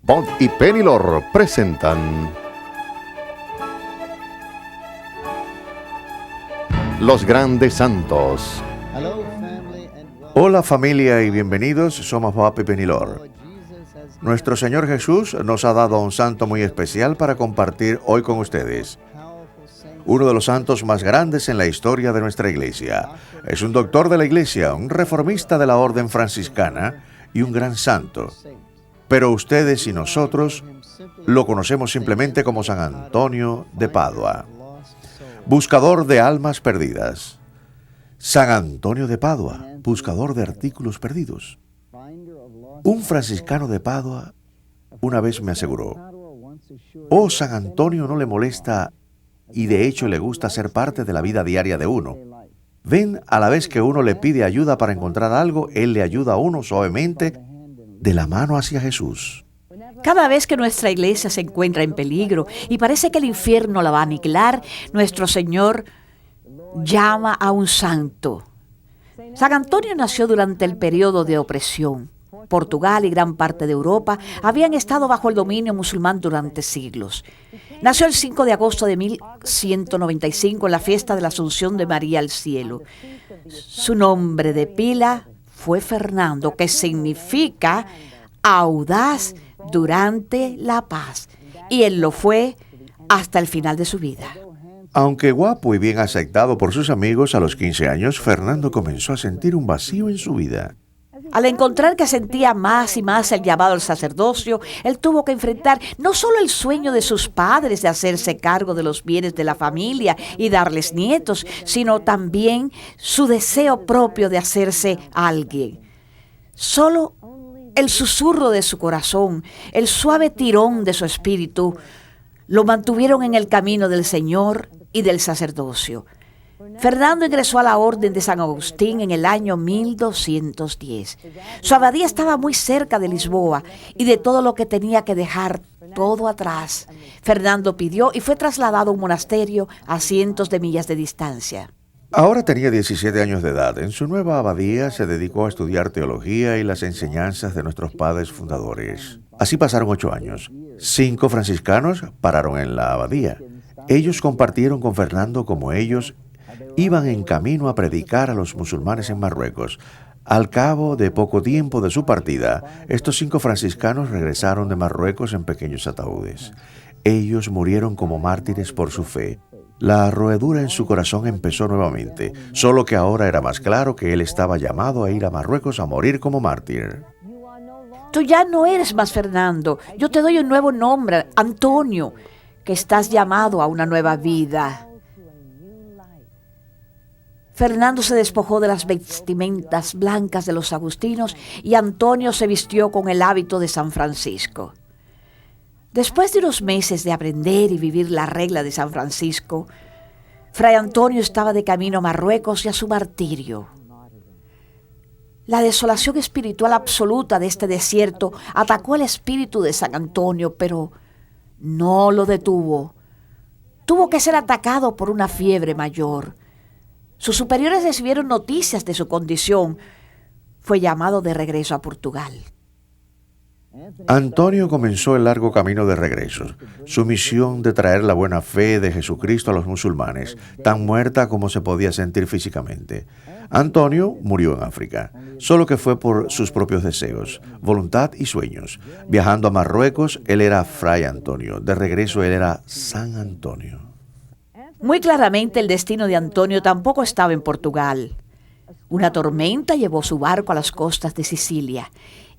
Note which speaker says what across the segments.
Speaker 1: Pod y Penilor presentan Los Grandes Santos.
Speaker 2: Hola familia y bienvenidos, somos Bob y Penilor. Nuestro Señor Jesús nos ha dado un santo muy especial para compartir hoy con ustedes. Uno de los santos más grandes en la historia de nuestra iglesia. Es un doctor de la iglesia, un reformista de la orden franciscana y un gran santo. Pero ustedes y nosotros lo conocemos simplemente como San Antonio de Padua, buscador de almas perdidas. San Antonio de Padua, buscador de artículos perdidos. Un franciscano de Padua una vez me aseguró: «Oh, San Antonio no le molesta y de hecho le gusta ser parte de la vida diaria de uno. Ven, a la vez que uno le pide ayuda para encontrar algo, él le ayuda a uno suavemente de la mano hacia Jesús».
Speaker 3: Cada vez que nuestra iglesia se encuentra en peligro y parece que el infierno la va a aniquilar, nuestro Señor llama a un santo. San Antonio nació durante el periodo de opresión. Portugal y gran parte de Europa habían estado bajo el dominio musulmán durante siglos. Nació el 5 de agosto de 1195 en la fiesta de la Asunción de María al cielo. Su nombre de pila fue Fernando, que significa audaz durante la paz, y él lo fue hasta el final de su vida.
Speaker 2: Aunque guapo y bien aceptado por sus amigos, a los 15 años, Fernando comenzó a sentir un vacío en su vida.
Speaker 3: Al encontrar que sentía más y más el llamado al sacerdocio, él tuvo que enfrentar no solo el sueño de sus padres de hacerse cargo de los bienes de la familia y darles nietos, sino también su deseo propio de hacerse alguien. Solo el susurro de su corazón, el suave tirón de su espíritu, lo mantuvieron en el camino del Señor y del sacerdocio. Fernando ingresó a la Orden de San Agustín en el año 1210. Su abadía estaba muy cerca de Lisboa y de todo lo que tenía que dejar todo atrás. Fernando pidió y fue trasladado a un monasterio a cientos de millas de distancia.
Speaker 2: Ahora tenía 17 años de edad. En su nueva abadía se dedicó a estudiar teología y las enseñanzas de nuestros padres fundadores. Así pasaron 8 años. 5 franciscanos pararon en la abadía. Ellos compartieron con Fernando como ellos iban en camino a predicar a los musulmanes en Marruecos. Al cabo de poco tiempo de su partida, estos 5 franciscanos regresaron de Marruecos en pequeños ataúdes. Ellos murieron como mártires por su fe. La roedura en su corazón empezó nuevamente, solo que ahora era más claro que él estaba llamado a ir a Marruecos a morir como mártir.
Speaker 3: Tú ya no eres más Fernando, yo te doy un nuevo nombre, Antonio, que estás llamado a una nueva vida. Fernando se despojó de las vestimentas blancas de los agustinos y Antonio se vistió con el hábito de San Francisco. Después de unos meses de aprender y vivir la regla de San Francisco, Fray Antonio estaba de camino a Marruecos y a su martirio. La desolación espiritual absoluta de este desierto atacó el espíritu de San Antonio, pero no lo detuvo. Tuvo que ser atacado por una fiebre mayor. Sus superiores recibieron noticias de su condición. Fue llamado de regreso a Portugal.
Speaker 2: Antonio comenzó el largo camino de regreso, su misión de traer la buena fe de Jesucristo a los musulmanes, tan muerta como se podía sentir físicamente. Antonio murió en África, solo que fue por sus propios deseos, voluntad y sueños. Viajando a Marruecos, él era Fray Antonio, de regreso él era San Antonio.
Speaker 3: Muy claramente el destino de Antonio tampoco estaba en Portugal. Una tormenta llevó su barco a las costas de Sicilia.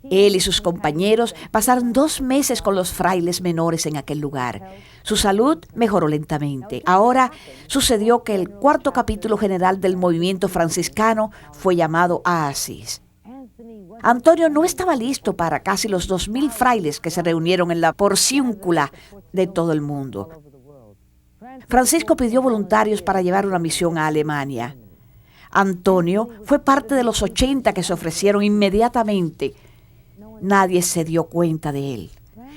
Speaker 3: Él y sus compañeros pasaron 2 meses con los frailes menores en aquel lugar. Su salud mejoró lentamente. Ahora sucedió que el 4º capítulo general del movimiento franciscano fue llamado a Asís. Antonio no estaba listo para casi los 2,000 frailes que se reunieron en la porciúncula de todo el mundo. Francisco pidió voluntarios para llevar una misión a Alemania. Antonio fue parte de los 80 que se ofrecieron inmediatamente. Nadie se dio cuenta de él.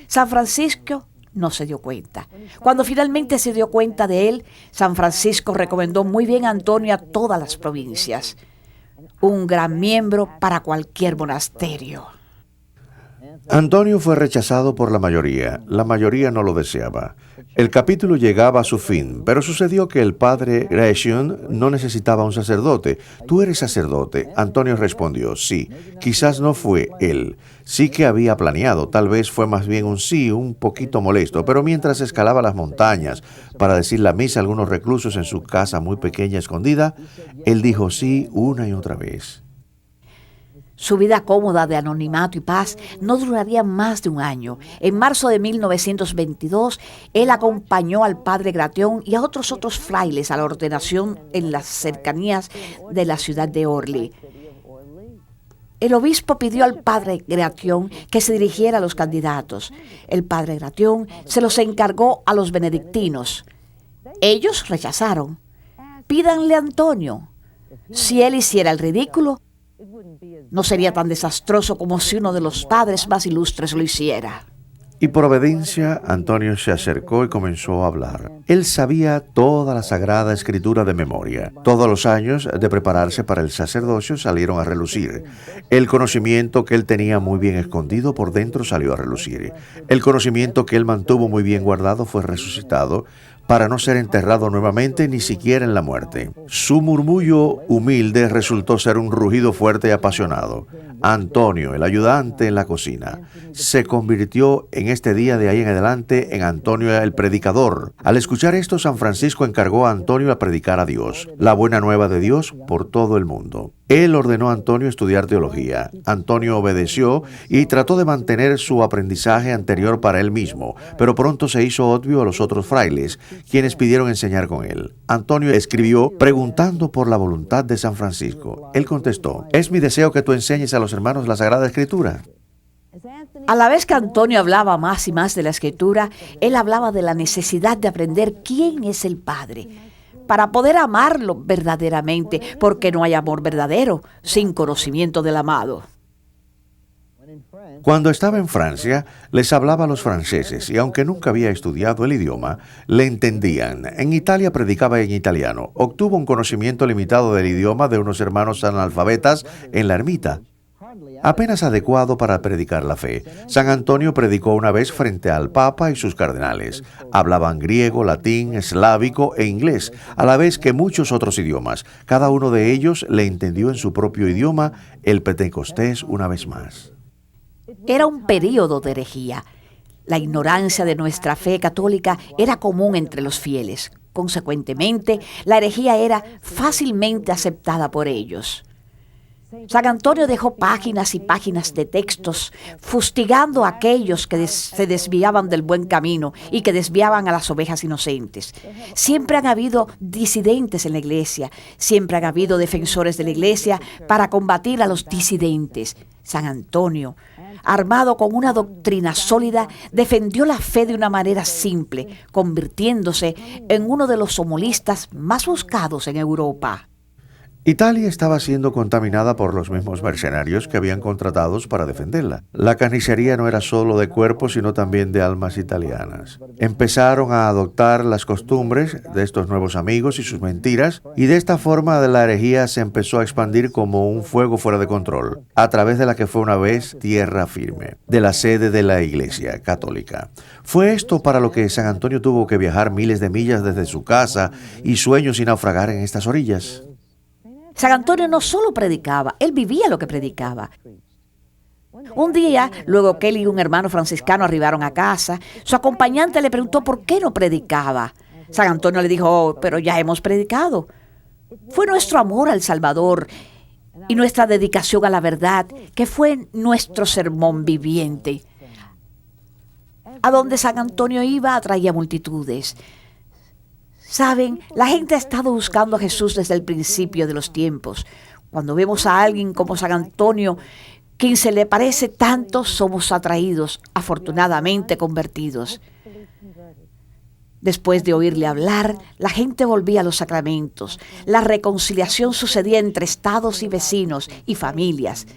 Speaker 3: San Francisco no se dio cuenta. Cuando finalmente se dio cuenta de él, San Francisco recomendó muy bien a Antonio a todas las provincias. Un gran miembro para cualquier monasterio.
Speaker 2: Antonio fue rechazado por la mayoría. La mayoría no lo deseaba. El capítulo llegaba a su fin, pero sucedió que el padre Gratian no necesitaba un sacerdote. ¿Tú eres sacerdote? Antonio respondió, sí. Quizás no fue él. Sí que había planeado. Tal vez fue más bien un sí, un poquito molesto. Pero mientras escalaba las montañas para decir la misa a algunos reclusos en su casa muy pequeña escondida, él dijo sí una y otra vez.
Speaker 3: Su vida cómoda de anonimato y paz no duraría más de un año. En marzo de 1922, él acompañó al padre Gratión y a otros frailes a la ordenación en las cercanías de la ciudad de Orly. El obispo pidió al padre Gratión que se dirigiera a los candidatos. El padre Gratión se los encargó a los benedictinos. Ellos rechazaron. Pídanle a Antonio. Si él hiciera el ridículo, no sería tan desastroso como si uno de los padres más ilustres lo hiciera.
Speaker 2: Y por obediencia, Antonio se acercó y comenzó a hablar. Él sabía toda la Sagrada Escritura de memoria. Todos los años de prepararse para el sacerdocio salieron a relucir. El conocimiento que él tenía muy bien escondido por dentro salió a relucir. El conocimiento que él mantuvo muy bien guardado fue resucitado para no ser enterrado nuevamente ni siquiera en la muerte. Su murmullo humilde resultó ser un rugido fuerte y apasionado. Antonio, el ayudante en la cocina, se convirtió en este día de ahí en adelante en Antonio el predicador. Al escuchar esto, San Francisco encargó a Antonio a predicar a Dios, la buena nueva de Dios por todo el mundo. Él ordenó a Antonio estudiar teología. Antonio obedeció y trató de mantener su aprendizaje anterior para él mismo, pero pronto se hizo obvio a los otros frailes, quienes pidieron enseñar con él. Antonio escribió preguntando por la voluntad de San Francisco. Él contestó, «Es mi deseo que tú enseñes a los hermanos la Sagrada Escritura».
Speaker 3: A la vez que Antonio hablaba más y más de la Escritura, él hablaba de la necesidad de aprender quién es el Padre, para poder amarlo verdaderamente, porque no hay amor verdadero sin conocimiento del amado.
Speaker 2: Cuando estaba en Francia, les hablaba a los franceses y aunque nunca había estudiado el idioma, le entendían. En Italia predicaba en italiano. Obtuvo un conocimiento limitado del idioma de unos hermanos analfabetas en la ermita, apenas adecuado para predicar la fe. San Antonio predicó una vez frente al Papa y sus cardenales. Hablaban griego, latín, eslávico e inglés, a la vez que muchos otros idiomas. Cada uno de ellos le entendió en su propio idioma el Pentecostés una vez más.
Speaker 3: Era un período de herejía. La ignorancia de nuestra fe católica era común entre los fieles. Consecuentemente, la herejía era fácilmente aceptada por ellos. San Antonio dejó páginas y páginas de textos fustigando a aquellos que se desviaban del buen camino y que desviaban a las ovejas inocentes. Siempre han habido disidentes en la iglesia, siempre han habido defensores de la iglesia para combatir a los disidentes. San Antonio, armado con una doctrina sólida, defendió la fe de una manera simple, convirtiéndose en uno de los somolistas más buscados en Europa.
Speaker 2: Italia estaba siendo contaminada por los mismos mercenarios que habían contratados para defenderla. La carnicería no era solo de cuerpos, sino también de almas italianas. Empezaron a adoptar las costumbres de estos nuevos amigos y sus mentiras, y de esta forma la herejía se empezó a expandir como un fuego fuera de control, a través de la que fue una vez tierra firme, de la sede de la Iglesia Católica. Fue esto para lo que San Antonio tuvo que viajar miles de millas desde su casa y sueños y naufragar en estas orillas.
Speaker 3: San Antonio no solo predicaba, él vivía lo que predicaba. Un día, luego que él y un hermano franciscano arribaron a casa, su acompañante le preguntó por qué no predicaba. San Antonio le dijo, pero ya hemos predicado. Fue nuestro amor al Salvador y nuestra dedicación a la verdad que fue nuestro sermón viviente. A donde San Antonio iba atraía multitudes. Saben, la gente ha estado buscando a Jesús desde el principio de los tiempos. Cuando vemos a alguien como San Antonio, quien se le parece tanto, somos atraídos, afortunadamente convertidos. Después de oírle hablar, la gente volvía a los sacramentos. La reconciliación sucedía entre estados y vecinos y familias.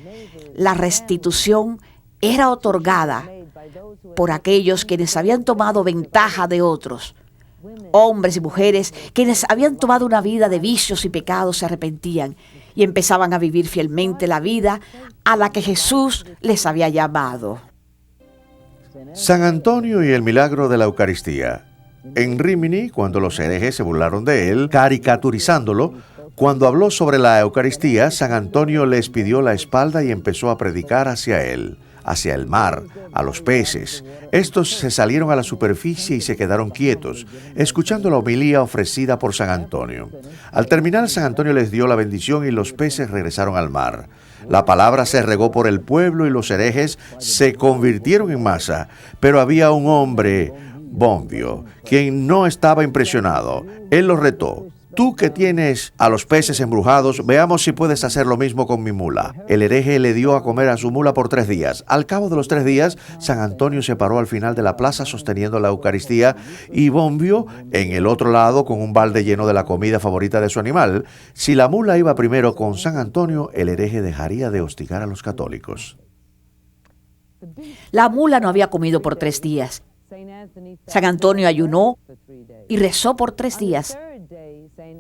Speaker 3: La restitución era otorgada por aquellos quienes habían tomado ventaja de otros. Hombres y mujeres quienes habían tomado una vida de vicios y pecados se arrepentían y empezaban a vivir fielmente la vida a la que Jesús les había llamado.
Speaker 2: San Antonio y el milagro de la Eucaristía. En Rímini, cuando los herejes se burlaron de él, caricaturizándolo, cuando habló sobre la Eucaristía, San Antonio les pidió la espalda y empezó a predicar hacia él, hacia el mar, a los peces. Estos se salieron a la superficie y se quedaron quietos, escuchando la homilía ofrecida por San Antonio. Al terminar, San Antonio les dio la bendición y los peces regresaron al mar. La palabra se regó por el pueblo y los herejes se convirtieron en masa, pero había un hombre, Bombio, quien no estaba impresionado. Él los retó. Tú que tienes a los peces embrujados, veamos si puedes hacer lo mismo con mi mula. El hereje le dio a comer a su mula por 3 días. Al cabo de los 3 días, San Antonio se paró al final de la plaza sosteniendo la Eucaristía y Bombio en el otro lado con un balde lleno de la comida favorita de su animal. Si la mula iba primero con San Antonio, el hereje dejaría de hostigar a los católicos.
Speaker 3: La mula no había comido por 3 días. San Antonio ayunó y rezó por 3 días.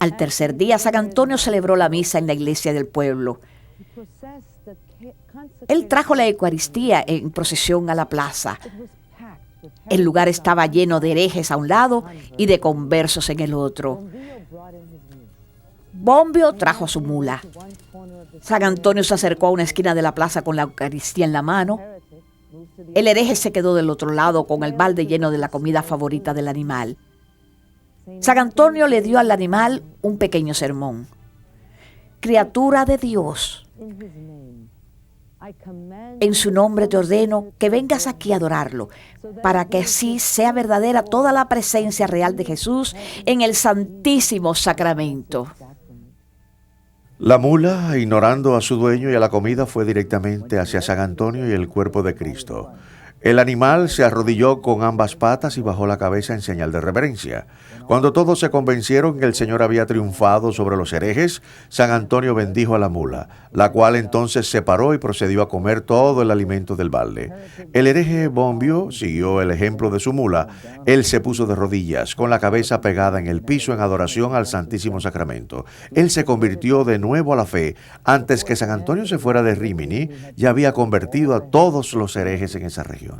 Speaker 3: Al tercer día, San Antonio celebró la misa en la iglesia del pueblo. Él trajo la Eucaristía en procesión a la plaza. El lugar estaba lleno de herejes a un lado y de conversos en el otro. Bombio trajo a su mula. San Antonio se acercó a una esquina de la plaza con la Eucaristía en la mano. El hereje se quedó del otro lado con el balde lleno de la comida favorita del animal. San Antonio le dio al animal un pequeño sermón. Criatura de Dios, en su nombre te ordeno que vengas aquí a adorarlo, para que así sea verdadera toda la presencia real de Jesús en el Santísimo Sacramento.
Speaker 2: La mula, ignorando a su dueño y a la comida, fue directamente hacia San Antonio y el cuerpo de Cristo. El animal se arrodilló con ambas patas y bajó la cabeza en señal de reverencia. Cuando todos se convencieron que el Señor había triunfado sobre los herejes, San Antonio bendijo a la mula, la cual entonces se paró y procedió a comer todo el alimento del balde. El hereje Bombio siguió el ejemplo de su mula. Él se puso de rodillas, con la cabeza pegada en el piso en adoración al Santísimo Sacramento. Él se convirtió de nuevo a la fe. Antes que San Antonio se fuera de Rímini, ya había convertido a todos los herejes en esa región.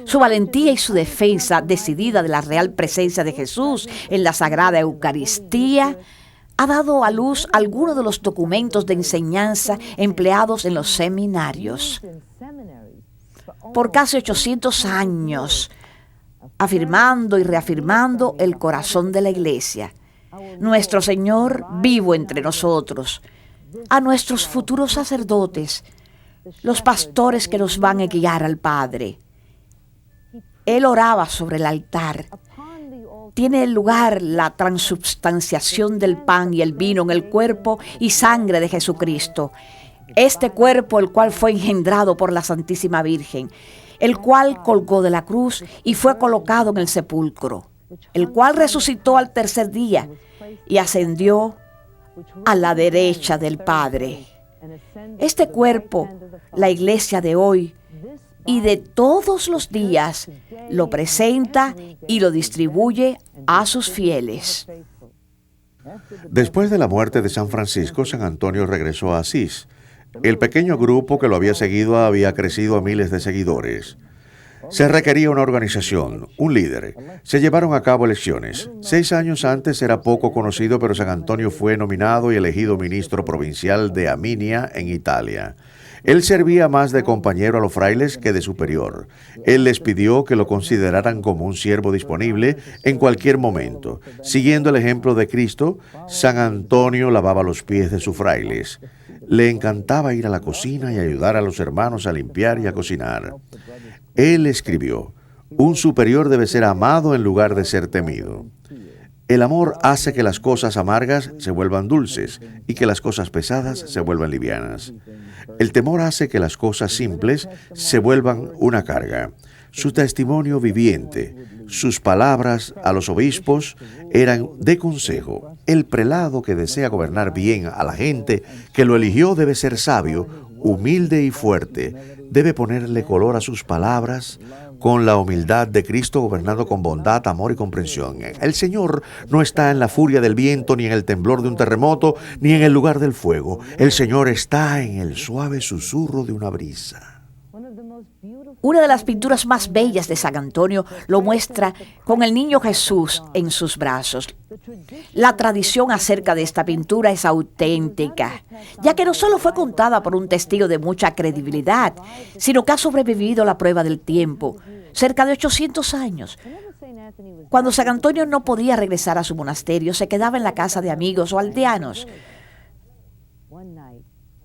Speaker 3: Su valentía y su defensa decidida de la real presencia de Jesús en la Sagrada Eucaristía ha dado a luz algunos de los documentos de enseñanza empleados en los seminarios. Por casi 800 años, afirmando y reafirmando el corazón de la Iglesia. Nuestro Señor vivo entre nosotros, a nuestros futuros sacerdotes, los pastores que nos van a guiar al Padre. Él oraba sobre el altar. Tiene lugar la transubstanciación del pan y el vino en el cuerpo y sangre de Jesucristo. Este cuerpo, el cual fue engendrado por la Santísima Virgen, el cual colgó de la cruz y fue colocado en el sepulcro, el cual resucitó al tercer día y ascendió a la derecha del Padre. Este cuerpo, la Iglesia de hoy y de todos los días, lo presenta y lo distribuye a sus fieles.
Speaker 2: Después de la muerte de San Francisco, San Antonio regresó a Asís. El pequeño grupo que lo había seguido había crecido a miles de seguidores. Se requería una organización, un líder. Se llevaron a cabo elecciones. 6 años antes era poco conocido, pero San Antonio fue nominado y elegido ministro provincial de Aminia, en Italia. Él servía más de compañero a los frailes que de superior. Él les pidió que lo consideraran como un siervo disponible en cualquier momento. Siguiendo el ejemplo de Cristo, San Antonio lavaba los pies de sus frailes. Le encantaba ir a la cocina y ayudar a los hermanos a limpiar y a cocinar. Él escribió: un superior debe ser amado en lugar de ser temido. El amor hace que las cosas amargas se vuelvan dulces y que las cosas pesadas se vuelvan livianas. El temor hace que las cosas simples se vuelvan una carga. Su testimonio viviente, sus palabras a los obispos eran de consejo. El prelado que desea gobernar bien a la gente que lo eligió debe ser sabio, humilde y fuerte. Debe ponerle color a sus palabras con la humildad de Cristo, gobernando con bondad, amor y comprensión. El Señor no está en la furia del viento, ni en el temblor de un terremoto, ni en el lugar del fuego. El Señor está en el suave susurro de una brisa.
Speaker 3: Una de las pinturas más bellas de San Antonio lo muestra con el niño Jesús en sus brazos. La tradición acerca de esta pintura es auténtica, ya que no solo fue contada por un testigo de mucha credibilidad, sino que ha sobrevivido la prueba del tiempo, cerca de 800 años. Cuando San Antonio no podía regresar a su monasterio, se quedaba en la casa de amigos o aldeanos.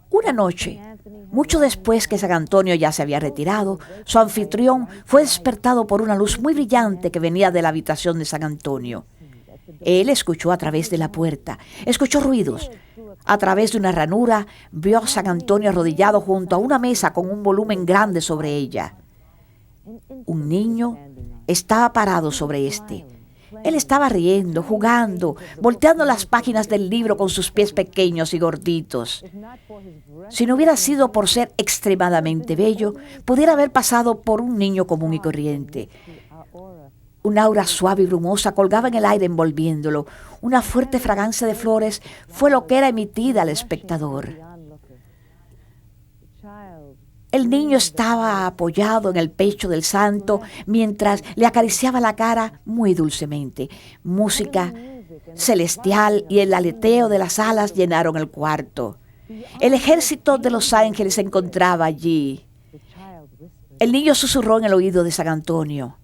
Speaker 3: Una noche, mucho después que San Antonio ya se había retirado, su anfitrión fue despertado por una luz muy brillante que venía de la habitación de San Antonio. Él escuchó a través de la puerta, escuchó ruidos. A través de una ranura, vio a San Antonio arrodillado junto a una mesa con un volumen grande sobre ella. Un niño estaba parado sobre este. Él estaba riendo, jugando, volteando las páginas del libro con sus pies pequeños y gorditos. Si no hubiera sido por ser extremadamente bello, pudiera haber pasado por un niño común y corriente. Un aura suave y brumosa colgaba en el aire envolviéndolo. Una fuerte fragancia de flores fue lo que era emitida al espectador. El niño estaba apoyado en el pecho del santo mientras le acariciaba la cara muy dulcemente. Música celestial y el aleteo de las alas llenaron el cuarto. El ejército de los ángeles se encontraba allí. El niño susurró en el oído de San Antonio: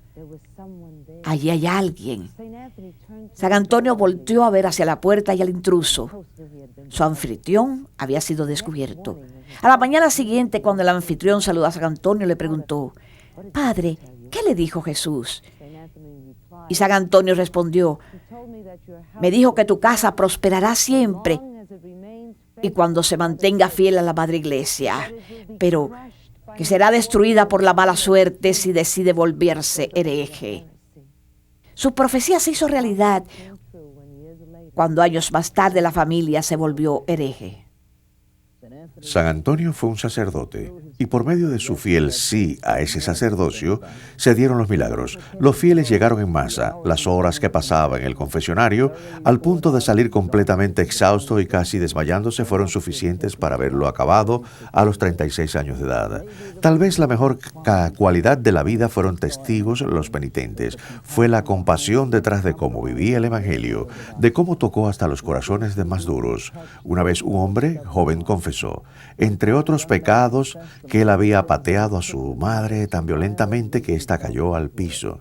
Speaker 3: allí hay alguien. San Antonio volteó a ver hacia la puerta y al intruso. Su anfitrión había sido descubierto. A la mañana siguiente, cuando el anfitrión saludó a San Antonio, le preguntó: Padre, ¿qué le dijo Jesús? Y San Antonio respondió: me dijo que tu casa prosperará siempre y cuando se mantenga fiel a la Madre Iglesia, pero que será destruida por la mala suerte si decide volverse hereje. Su profecía se hizo realidad cuando años más tarde la familia se volvió hereje.
Speaker 2: San Antonio fue un sacerdote y por medio de su fiel sí a ese sacerdocio se dieron los milagros. Los fieles llegaron en masa. Las horas que pasaba en el confesionario, al punto de salir completamente exhausto y casi desmayándose, fueron suficientes para verlo acabado a los 36 años de edad. Tal vez la mejor cualidad de la vida fueron testigos los penitentes. Fue la compasión detrás de cómo vivía el Evangelio, de cómo tocó hasta los corazones de más duros. Una vez un hombre joven confesó, entre otros pecados, que él había pateado a su madre tan violentamente que ésta cayó al piso.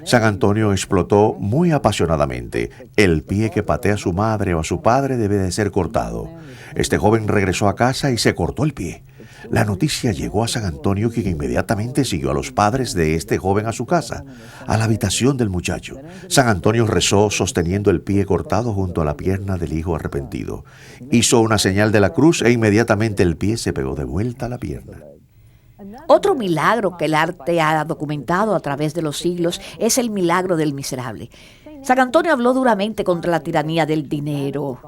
Speaker 2: San Antonio explotó muy apasionadamente: el pie que patea a su madre o a su padre debe de ser cortado. Este joven regresó a casa y se cortó el pie. La noticia llegó a San Antonio, quien inmediatamente siguió a los padres de este joven a su casa, a la habitación del muchacho. San Antonio rezó sosteniendo el pie cortado junto a la pierna del hijo arrepentido. Hizo una señal de la cruz e inmediatamente el pie se pegó de vuelta a la pierna.
Speaker 3: Otro milagro que el arte ha documentado a través de los siglos es el milagro del miserable. San Antonio habló duramente contra la tiranía del dinero.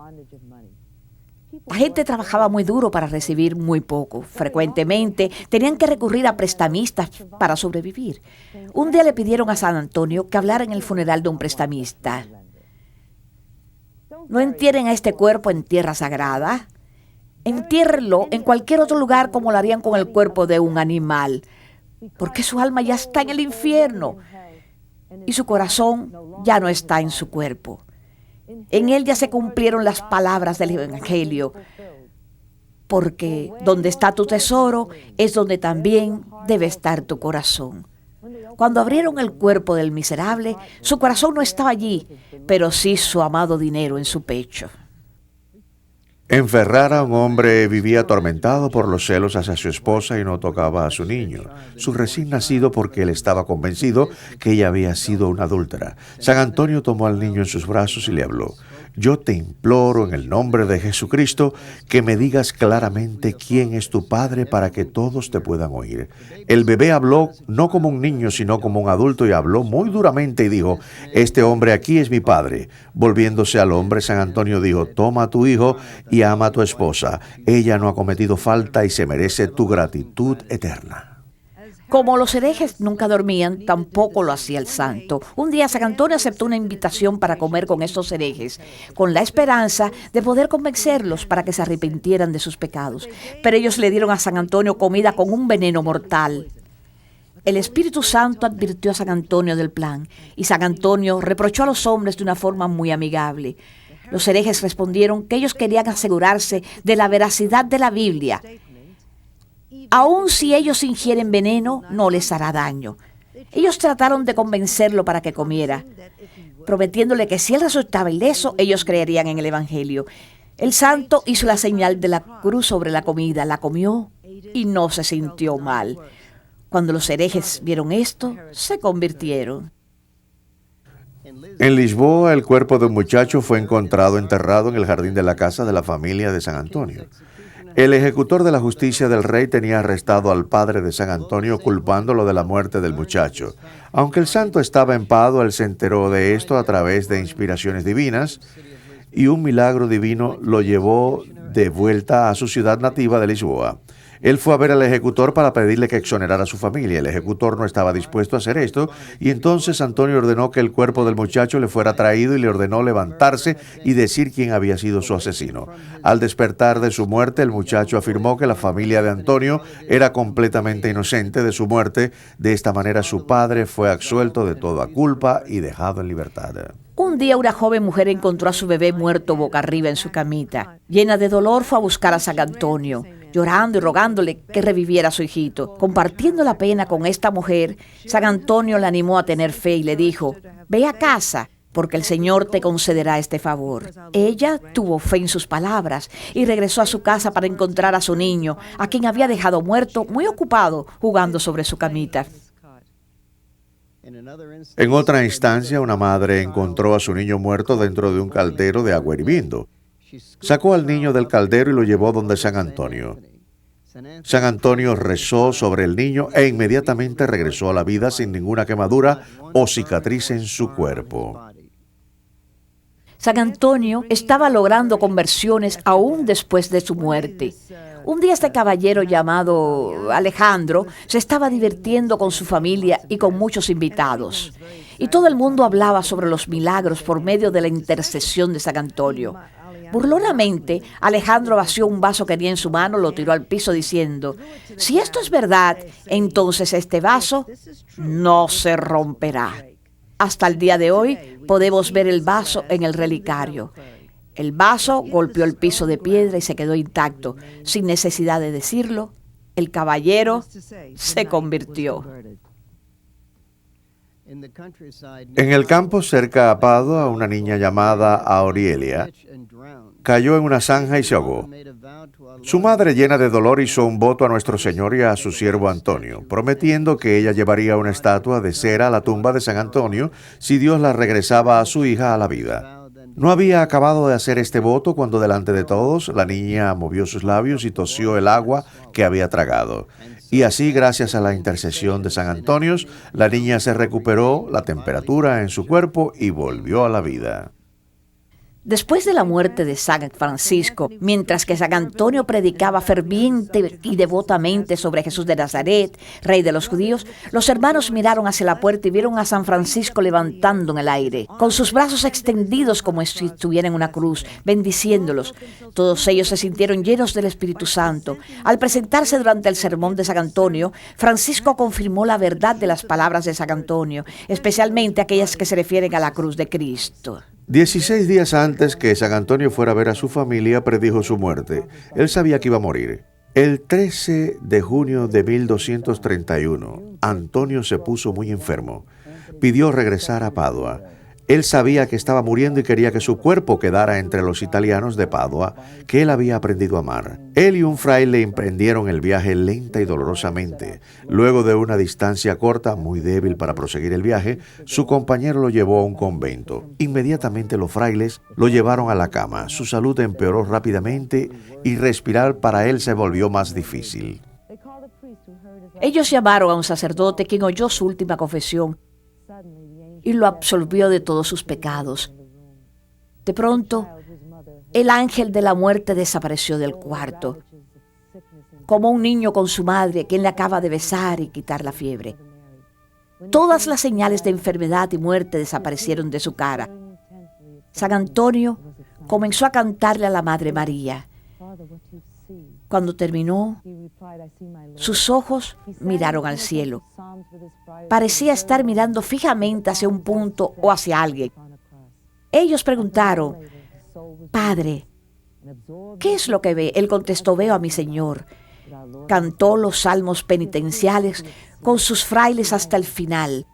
Speaker 3: La gente trabajaba muy duro para recibir muy poco. Frecuentemente tenían que recurrir a prestamistas para sobrevivir. Un día le pidieron a San Antonio que hablara en el funeral de un prestamista. No entierren a este cuerpo en tierra sagrada. Entiérrenlo en cualquier otro lugar como lo harían con el cuerpo de un animal, porque su alma ya está en el infierno y su corazón ya no está en su cuerpo. En él ya se cumplieron las palabras del Evangelio, porque donde está tu tesoro es donde también debe estar tu corazón. Cuando abrieron el cuerpo del miserable, su corazón no estaba allí, pero sí su amado dinero en su pecho.
Speaker 2: En Ferrara, un hombre vivía atormentado por los celos hacia su esposa y no tocaba a su niño, su recién nacido, porque él estaba convencido que ella había sido una adúltera. San Antonio tomó al niño en sus brazos y le habló: yo te imploro en el nombre de Jesucristo que me digas claramente quién es tu padre para que todos te puedan oír. El bebé habló no como un niño, sino como un adulto, y habló muy duramente y dijo: este hombre aquí es mi padre. Volviéndose al hombre, San Antonio dijo: toma a tu hijo y ama a tu esposa. Ella no ha cometido falta y se merece tu gratitud eterna.
Speaker 3: Como los herejes nunca dormían, tampoco lo hacía el santo. Un día San Antonio aceptó una invitación para comer con estos herejes, con la esperanza de poder convencerlos para que se arrepintieran de sus pecados. Pero ellos le dieron a San Antonio comida con un veneno mortal. El Espíritu Santo advirtió a San Antonio del plan, y San Antonio reprochó a los hombres de una forma muy amigable. Los herejes respondieron que ellos querían asegurarse de la veracidad de la Biblia. Aun si ellos ingieren veneno, no les hará daño. Ellos trataron de convencerlo para que comiera, prometiéndole que si él resultaba ileso, ellos creerían en el Evangelio. El santo hizo la señal de la cruz sobre la comida, la comió y no se sintió mal. Cuando los herejes vieron esto, se convirtieron.
Speaker 2: En Lisboa, el cuerpo de un muchacho fue encontrado enterrado en el jardín de la casa de la familia de San Antonio. El ejecutor de la justicia del rey tenía arrestado al padre de San Antonio culpándolo de la muerte del muchacho. Aunque el santo estaba en Padua, él se enteró de esto a través de inspiraciones divinas y un milagro divino lo llevó de vuelta a su ciudad nativa de Lisboa. Él fue a ver al ejecutor para pedirle que exonerara a su familia. El ejecutor no estaba dispuesto a hacer esto y entonces Antonio ordenó que el cuerpo del muchacho le fuera traído y le ordenó levantarse y decir quién había sido su asesino. Al despertar de su muerte, el muchacho afirmó que la familia de Antonio era completamente inocente de su muerte. De esta manera su padre fue absuelto de toda culpa y dejado en libertad.
Speaker 3: Un día una joven mujer encontró a su bebé muerto boca arriba en su camita. Llena de dolor fue a buscar a San Antonio, llorando y rogándole que reviviera a su hijito. Compartiendo la pena con esta mujer, San Antonio la animó a tener fe y le dijo: «Ve a casa, porque el Señor te concederá este favor». Ella tuvo fe en sus palabras y regresó a su casa para encontrar a su niño, a quien había dejado muerto, muy ocupado jugando sobre su camita.
Speaker 2: En otra instancia, una madre encontró a su niño muerto dentro de un caldero de agua hirviendo. Sacó al niño del caldero y lo llevó donde San Antonio. San Antonio rezó sobre el niño e inmediatamente regresó a la vida sin ninguna quemadura o cicatriz en su cuerpo.
Speaker 3: San Antonio estaba logrando conversiones aún después de su muerte. Un día este caballero llamado Alejandro se estaba divirtiendo con su familia y con muchos invitados. Y todo el mundo hablaba sobre los milagros por medio de la intercesión de San Antonio. Burlonamente, Alejandro vació un vaso que tenía en su mano, lo tiró al piso diciendo: «Si esto es verdad, entonces este vaso no se romperá». Hasta el día de hoy podemos ver el vaso en el relicario. El vaso golpeó el piso de piedra y se quedó intacto. Sin necesidad de decirlo, el caballero se convirtió.
Speaker 2: En el campo cerca a Padua, una niña llamada Aurielia cayó en una zanja y se ahogó. Su madre, llena de dolor, hizo un voto a Nuestro Señor y a su siervo Antonio, prometiendo que ella llevaría una estatua de cera a la tumba de San Antonio si Dios la regresaba a su hija a la vida. No había acabado de hacer este voto cuando delante de todos la niña movió sus labios y tosió el agua que había tragado. Y así, gracias a la intercesión de San Antonio, la niña se recuperó la temperatura en su cuerpo y volvió a la vida.
Speaker 3: Después de la muerte de San Francisco, mientras que San Antonio predicaba ferviente y devotamente sobre Jesús de Nazaret, rey de los judíos, los hermanos miraron hacia la puerta y vieron a San Francisco levantando en el aire, con sus brazos extendidos como si estuviera en una cruz, bendiciéndolos. Todos ellos se sintieron llenos del Espíritu Santo. Al presentarse durante el sermón de San Antonio, Francisco confirmó la verdad de las palabras de San Antonio, especialmente aquellas que se refieren a la cruz de Cristo.
Speaker 2: 16 días antes que San Antonio fuera a ver a su familia, predijo su muerte. Él sabía que iba a morir. El 13 de junio de 1231, Antonio se puso muy enfermo. Pidió regresar a Padua. Él sabía que estaba muriendo y quería que su cuerpo quedara entre los italianos de Padua, que él había aprendido a amar. Él y un fraile emprendieron el viaje lenta y dolorosamente. Luego de una distancia corta, muy débil para proseguir el viaje, su compañero lo llevó a un convento. Inmediatamente los frailes lo llevaron a la cama. Su salud empeoró rápidamente y respirar para él se volvió más difícil.
Speaker 3: Ellos llamaron a un sacerdote quien oyó su última confesión y lo absolvió de todos sus pecados. De pronto, el ángel de la muerte desapareció del cuarto, como un niño con su madre, quien le acaba de besar y quitar la fiebre. Todas las señales de enfermedad y muerte desaparecieron de su cara. San Antonio comenzó a cantarle a la Madre María: Cuando terminó, sus ojos miraron al cielo. Parecía estar mirando fijamente hacia un punto o hacia alguien. Ellos preguntaron, Padre, ¿qué es lo que ve? Él contestó, veo a mi Señor. Cantó los salmos penitenciales con sus frailes hasta el final.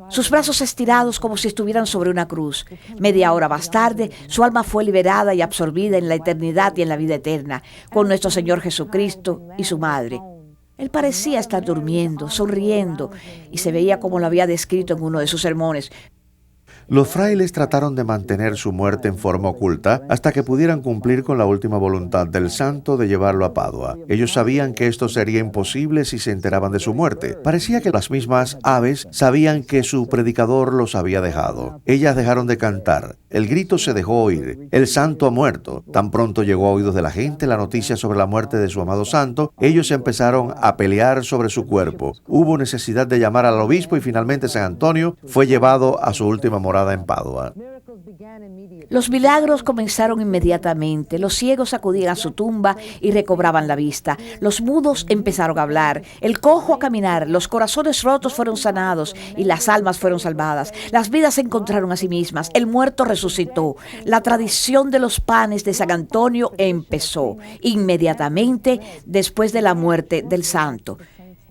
Speaker 3: Sus brazos estirados como si estuvieran sobre una cruz. Media hora más tarde, su alma fue liberada y absorbida en la eternidad y en la vida eterna, con nuestro Señor Jesucristo y su Madre. Él parecía estar durmiendo, sonriendo, y se veía como lo había descrito en uno de sus sermones.
Speaker 2: Los frailes trataron de mantener su muerte en forma oculta hasta que pudieran cumplir con la última voluntad del santo de llevarlo a Padua. Ellos sabían que esto sería imposible si se enteraban de su muerte. Parecía que las mismas aves sabían que su predicador los había dejado. Ellas dejaron de cantar. El grito se dejó oír. El santo ha muerto. Tan pronto llegó a oídos de la gente la noticia sobre la muerte de su amado santo, ellos empezaron a pelear sobre su cuerpo. Hubo necesidad de llamar al obispo y finalmente San Antonio fue llevado a su última morada en Padua.
Speaker 3: Los milagros comenzaron inmediatamente. Los ciegos acudían a su tumba y recobraban la vista. Los mudos empezaron a hablar, el cojo a caminar, los corazones rotos fueron sanados y las almas fueron salvadas. Las vidas se encontraron a sí mismas, el muerto resucitó. La tradición de los panes de San Antonio empezó inmediatamente después de la muerte del santo.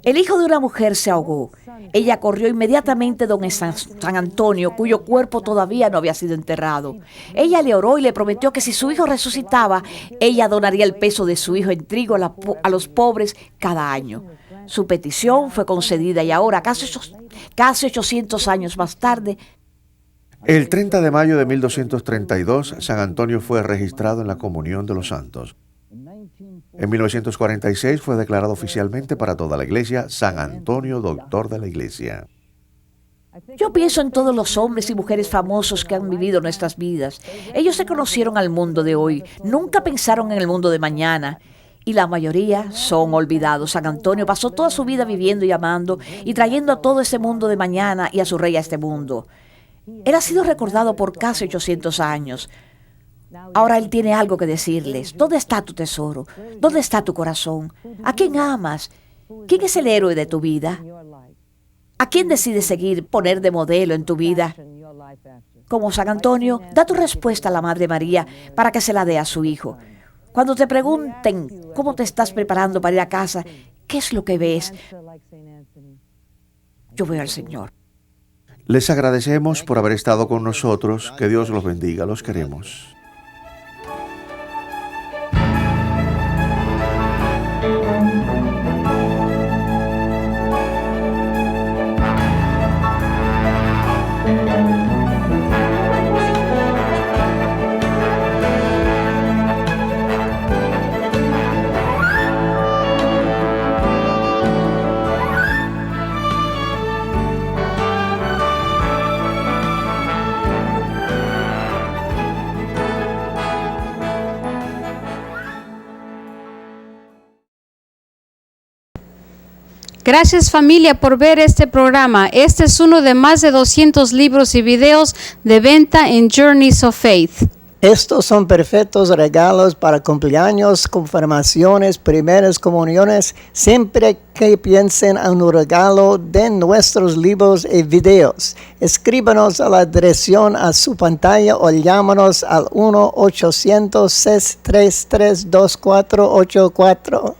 Speaker 3: El hijo de una mujer se ahogó. Ella corrió inmediatamente donde San Antonio, cuyo cuerpo todavía no había sido enterrado. Ella le oró y le prometió que si su hijo resucitaba, ella donaría el peso de su hijo en trigo a los pobres cada año. Su petición fue concedida y ahora, casi 800 años más tarde,
Speaker 2: el 30 de mayo de 1232, San Antonio fue registrado en la Comunión de los Santos. En 1946 fue declarado oficialmente para toda la Iglesia San Antonio, doctor de la Iglesia.
Speaker 3: Yo pienso en todos los hombres y mujeres famosos que han vivido nuestras vidas. Ellos se conocieron al mundo de hoy, nunca pensaron en el mundo de mañana. Y la mayoría son olvidados. San Antonio pasó toda su vida viviendo y amando y trayendo a todo ese mundo de mañana y a su rey a este mundo. Él ha sido recordado por casi 800 años. Ahora Él tiene algo que decirles. ¿Dónde está tu tesoro? ¿Dónde está tu corazón? ¿A quién amas? ¿Quién es el héroe de tu vida? ¿A quién decides seguir, poner de modelo en tu vida? Como San Antonio, da tu respuesta a la Madre María para que se la dé a su hijo. Cuando te pregunten cómo te estás preparando para ir a casa, ¿qué es lo que ves? Yo veo al Señor.
Speaker 2: Les agradecemos por haber estado con nosotros. Que Dios los bendiga. Los queremos.
Speaker 4: Gracias familia por ver este programa. Este es uno de más de 200 libros y videos de venta en Journeys of Faith.
Speaker 5: Estos son perfectos regalos para cumpleaños, confirmaciones, primeras comuniones. Siempre que piensen en un regalo, den nuestros libros y videos. Escríbanos a la dirección a su pantalla o llámanos al 1-800-633-2484.